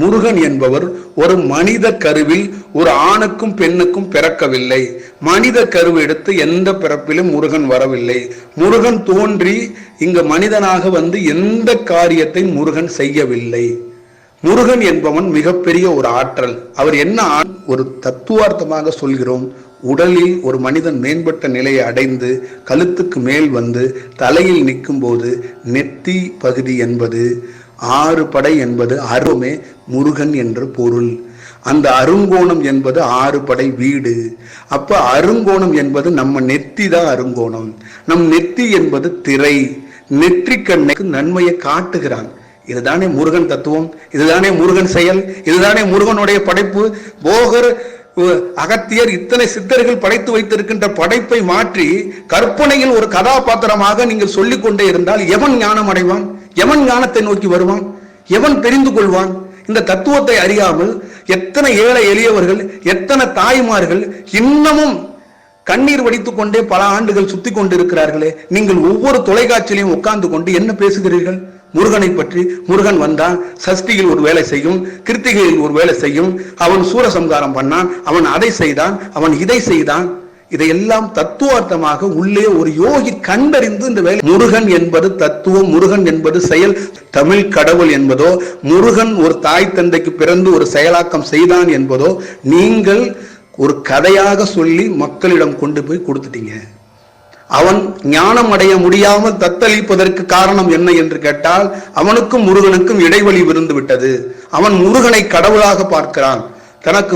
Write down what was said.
முருகன் என்பவர் ஒரு மனித கருவில் ஒரு ஆணுக்கும் பெண்ணுக்கும் பிறக்கவில்லை. மனித கருவு எடுத்து எந்த பிறப்பிலும் முருகன் வரவில்லை. முருகன் தோன்றி இங்கு மனிதனாக வந்து எந்த காரியத்தை முருகன் செய்யவில்லை. முருகன் என்பவன் மிகப்பெரிய ஒரு ஆற்றல். அவர் என்ன ஒரு தத்துவார்த்தமாக சொல்கிறோம். உடலில் ஒரு மனிதன் மேம்பட்ட நிலையை அடைந்து கழுத்துக்கு மேல் வந்து தலையில் நிற்கும் போது நெத்தி பகுதி என்பது 6 படை என்பது அருமே முருகன் என்ற பொருள். அந்த அருங்கோணம் என்பது 6 படை வீடு. அப்ப அருங்கோணம் என்பது நம்ம நெத்தி தான் அருங்கோணம். நம் நெத்தி என்பது திரை. நெற்றிக்கண்ணுக்கு நன்மையை காட்டுகிறான். இதுதானே முருகன் தத்துவம், இதுதானே முருகன் செயல், இதுதானே முருகனுடைய படைப்பு. போகர், அகத்தியர், இத்தனை சித்தர்கள் படைத்து வைத்திருக்கின்ற படைப்பை மாற்றி கற்பனையில் ஒரு கதாபாத்திரமாக நீங்கள் சொல்லிக் கொண்டே இருந்தால் எவன் ஞானம் அடைவான்? எவன் ஞானத்தை நோக்கி வருவான்? எவன் தெரிந்து கொள்வான்? இந்த தத்துவத்தை அறியாமல் எத்தனை ஏழை எளியவர்கள், எத்தனை தாய்மார்கள் இன்னமும் கண்ணீர் வடித்துக் கொண்டே பல ஆண்டுகள் சுத்தி கொண்டிருக்கிறார்களே. நீங்கள் ஒவ்வொரு தொலைக்காட்சியிலையும் உட்கார்ந்து கொண்டு என்ன பேசுகிறீர்கள்? முருகனை பற்றி. முருகன் வந்தான், சஷ்டியில் ஒரு வேலை செய்யும், கிருத்திகையில் ஒரு வேலை செய்யும், அவன் சூரசம்காரம் பண்ணான், அவன் அதை செய்தான், அவன் இதை செய்தான். இதையெல்லாம் தத்துவார்த்தமாக உள்ளே ஒரு யோகி கண்டறிந்து இந்த வேலை. முருகன் என்பது தத்துவம், முருகன் என்பது செயல். தமிழ் கடவுள் என்பதோ, முருகன் ஒரு தாய் தந்தைக்கு பிறந்து ஒரு செயலாக்கம் செய்தான் என்பதோ நீங்கள் ஒரு கதையாக சொல்லி மக்களிடம் கொண்டு போய் கொடுத்துட்டீங்க. அவன் ஞானம் அடைய முடியாமல் தத்தளிப்பதற்கு காரணம் என்ன என்று கேட்டால், அவனுக்கும் முருகனுக்கும் இடைவெளி விருந்து விட்டது. அவன் முருகனை கடவுளாக பார்க்கிறான். தனக்கு